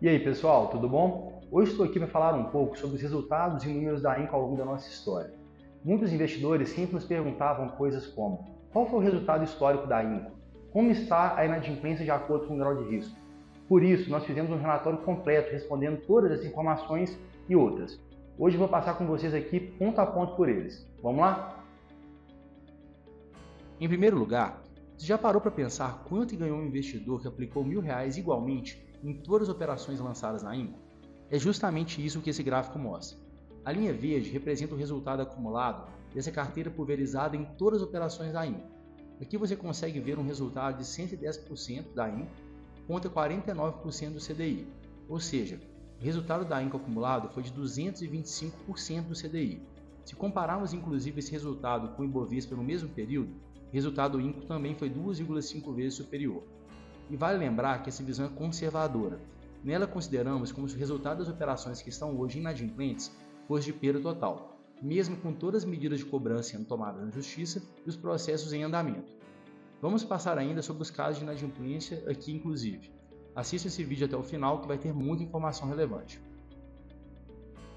E aí, pessoal, tudo bom? Hoje estou aqui para falar um pouco sobre os resultados e números da Inco ao longo da nossa história. Muitos investidores sempre nos perguntavam coisas como: qual foi o resultado histórico da Inco? Como está a inadimplência de acordo com o grau de risco? Por isso, nós fizemos um relatório completo respondendo todas as informações e outras. Hoje eu vou passar com vocês aqui ponto a ponto por eles. Vamos lá? Em primeiro lugar, você já parou para pensar quanto ganhou um investidor que aplicou R$1.000 igualmente em todas as operações lançadas na Inco? É justamente isso que esse gráfico mostra. A linha verde representa o resultado acumulado dessa carteira pulverizada em todas as operações da Inco. Aqui você consegue ver um resultado de 110% da Inco contra 49% do CDI, ou seja, o resultado da Inco acumulado foi de 225% do CDI. Se compararmos inclusive esse resultado com o Ibovespa no mesmo período, o resultado do Inco também foi 2,5 vezes superior. E vale lembrar que essa visão é conservadora. Nela consideramos como se o resultado das operações que estão hoje inadimplentes fosse de perda total, mesmo com todas as medidas de cobrança sendo tomadas na Justiça e os processos em andamento. Vamos passar ainda sobre os casos de inadimplência aqui inclusive. Assista esse vídeo até o final que vai ter muita informação relevante.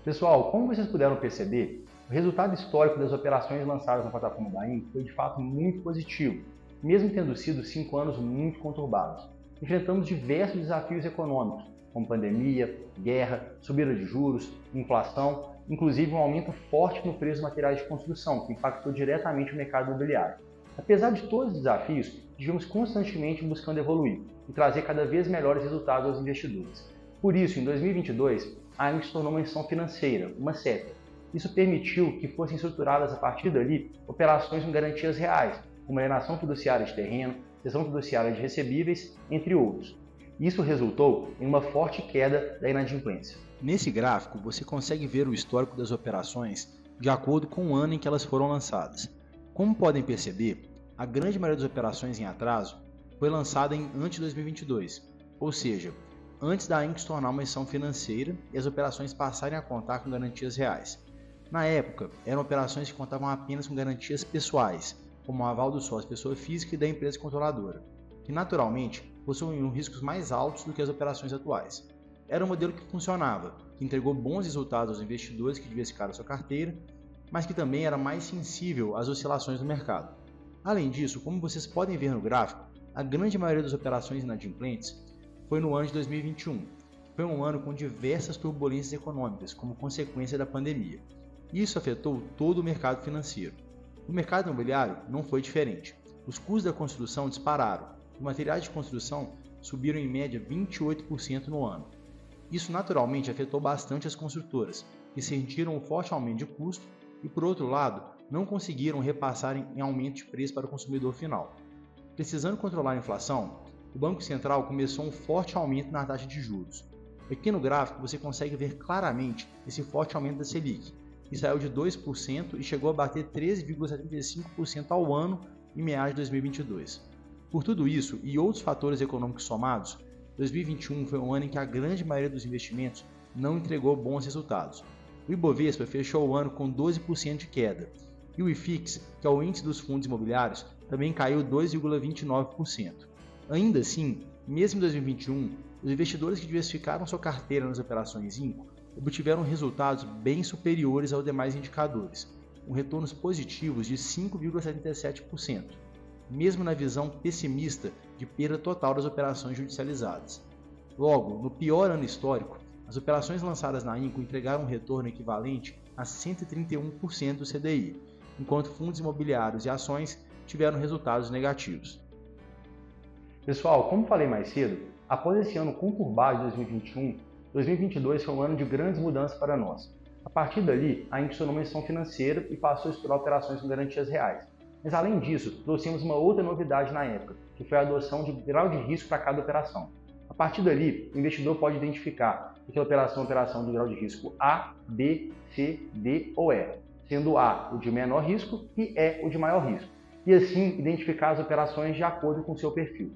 Pessoal, como vocês puderam perceber, o resultado histórico das operações lançadas na plataforma da Inco foi de fato muito positivo, mesmo tendo sido 5 anos muito conturbados. Enfrentamos diversos desafios econômicos, como pandemia, guerra, subida de juros, inflação, inclusive um aumento forte no preço dos materiais de construção, que impactou diretamente o mercado imobiliário. Apesar de todos os desafios, estivemos constantemente buscando evoluir e trazer cada vez melhores resultados aos investidores. Por isso, em 2022, a Inco se tornou uma instituição financeira, uma SEF. Isso permitiu que fossem estruturadas a partir dali operações com garantias reais, como alienação fiduciária de terreno, cessão fiduciária de recebíveis, entre outros. Isso resultou em uma forte queda da inadimplência. Nesse gráfico, você consegue ver o histórico das operações de acordo com o ano em que elas foram lançadas. Como podem perceber, a grande maioria das operações em atraso foi lançada antes de 2022, ou seja, antes da Inco se tornar uma instituição financeira e as operações passarem a contar com garantias reais. Na época, eram operações que contavam apenas com garantias pessoais, como o aval do sócio pessoa física e da empresa controladora, que naturalmente possuíam riscos mais altos do que as operações atuais. Era um modelo que funcionava, que entregou bons resultados aos investidores que diversificaram sua carteira, mas que também era mais sensível às oscilações do mercado. Além disso, como vocês podem ver no gráfico, a grande maioria das operações inadimplentes foi no ano de 2021. Foi um ano com diversas turbulências econômicas como consequência da pandemia. Isso afetou todo o mercado financeiro. No mercado imobiliário não foi diferente. Os custos da construção dispararam. Os materiais de construção subiram em média 28% no ano. Isso naturalmente afetou bastante as construtoras, que sentiram um forte aumento de custo e, por outro lado, não conseguiram repassar em aumento de preço para o consumidor final. Precisando controlar a inflação, o Banco Central começou um forte aumento na taxa de juros. Aqui no gráfico você consegue ver claramente esse forte aumento da Selic, que saiu de 2% e chegou a bater 13,75% ao ano em meados de 2022. Por tudo isso e outros fatores econômicos somados, 2021 foi um ano em que a grande maioria dos investimentos não entregou bons resultados. O Ibovespa fechou o ano com 12% de queda, e o IFIX, que é o índice dos fundos imobiliários, também caiu 2,29%. Ainda assim, mesmo em 2021, os investidores que diversificaram sua carteira nas operações Inco obtiveram resultados bem superiores aos demais indicadores, com retornos positivos de 5,77%, mesmo na visão pessimista de perda total das operações judicializadas. Logo, no pior ano histórico, as operações lançadas na Inco entregaram um retorno equivalente a 131% do CDI, enquanto fundos imobiliários e ações tiveram resultados negativos. Pessoal, como falei mais cedo, após esse ano conturbado de 2021, 2022 foi um ano de grandes mudanças para nós. A partir dali, a Inco se tornou uma instituição financeira e passou a estudar operações com garantias reais. Mas além disso, trouxemos uma outra novidade na época, que foi a adoção de grau de risco para cada operação. A partir dali, o investidor pode identificar se aquela operação é uma operação de grau de risco A, B, C, D ou E, sendo A o de menor risco e E o de maior risco, e assim identificar as operações de acordo com o seu perfil.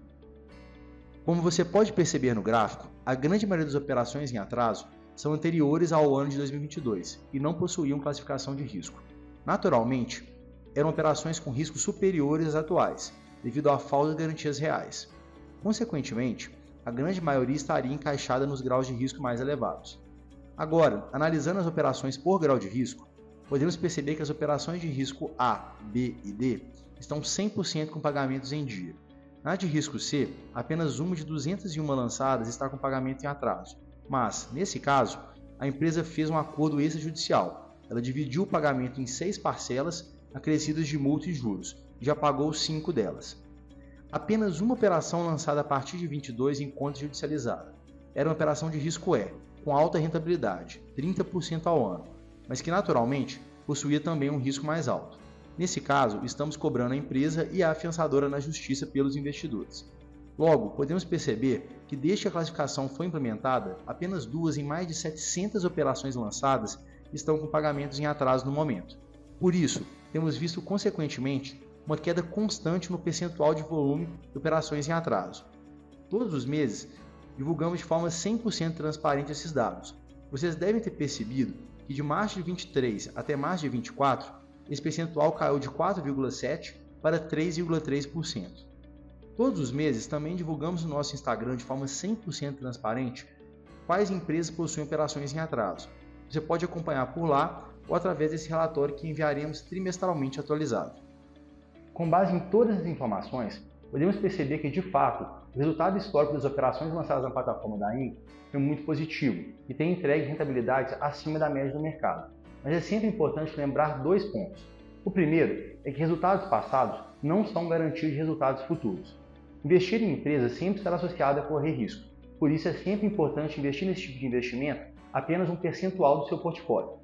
Como você pode perceber no gráfico, a grande maioria das operações em atraso são anteriores ao ano de 2022 e não possuíam classificação de risco. Naturalmente, eram operações com riscos superiores às atuais, devido à falta de garantias reais. Consequentemente, a grande maioria estaria encaixada nos graus de risco mais elevados. Agora, analisando as operações por grau de risco, podemos perceber que as operações de risco A, B e D estão 100% com pagamentos em dia. Na de risco C, apenas uma de 201 lançadas está com pagamento em atraso, mas, nesse caso, a empresa fez um acordo extrajudicial. Ela dividiu o pagamento em 6 parcelas acrescidas de multa e juros, e já pagou 5 delas. Apenas uma operação lançada a partir de 22 encontra judicializada. Era uma operação de risco E, com alta rentabilidade, 30% ao ano, mas que naturalmente possuía também um risco mais alto. Nesse caso, estamos cobrando a empresa e a afiançadora na justiça pelos investidores. Logo, podemos perceber que desde que a classificação foi implementada, apenas 2 em mais de 700 operações lançadas estão com pagamentos em atraso no momento. Por isso, temos visto consequentemente uma queda constante no percentual de volume de operações em atraso. Todos os meses, divulgamos de forma 100% transparente esses dados. Vocês devem ter percebido que de março de 23 até março de 24, esse percentual caiu de 4,7% para 3,3%. Todos os meses também divulgamos no nosso Instagram de forma 100% transparente quais empresas possuem operações em atraso. Você pode acompanhar por lá ou através desse relatório que enviaremos trimestralmente atualizado. Com base em todas as informações, podemos perceber que, de fato, o resultado histórico das operações lançadas na plataforma da Inco foi muito positivo e tem entregue rentabilidades acima da média do mercado. Mas é sempre importante lembrar 2 pontos. O primeiro é que resultados passados não são garantia de resultados futuros. Investir em empresas sempre estará associado a correr risco. Por isso é sempre importante investir nesse tipo de investimento apenas um percentual do seu portfólio.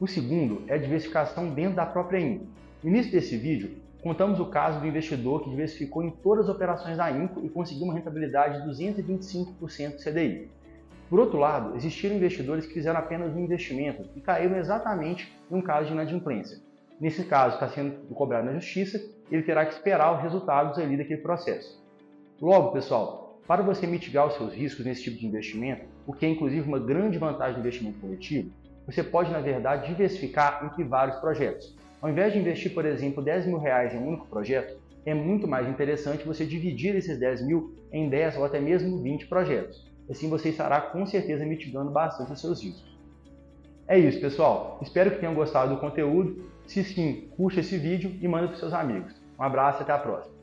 O segundo é a diversificação dentro da própria Inco. No início desse vídeo, contamos o caso do investidor que diversificou em todas as operações da Inco e conseguiu uma rentabilidade de 225% do CDI. Por outro lado, existiram investidores que fizeram apenas um investimento e caíram exatamente em um caso de inadimplência. Nesse caso, está sendo cobrado na justiça, ele terá que esperar os resultados ali daquele processo. Logo, pessoal, para você mitigar os seus riscos nesse tipo de investimento, o que é inclusive uma grande vantagem do investimento coletivo, você pode, na verdade, diversificar entre vários projetos. Ao invés de investir, por exemplo, R$10 mil em um único projeto, é muito mais interessante você dividir esses 10 mil em 10 ou até mesmo 20 projetos. Assim você estará com certeza mitigando bastante os seus riscos. É isso, pessoal. Espero que tenham gostado do conteúdo. Se sim, curta esse vídeo e manda para os seus amigos. Um abraço e até a próxima.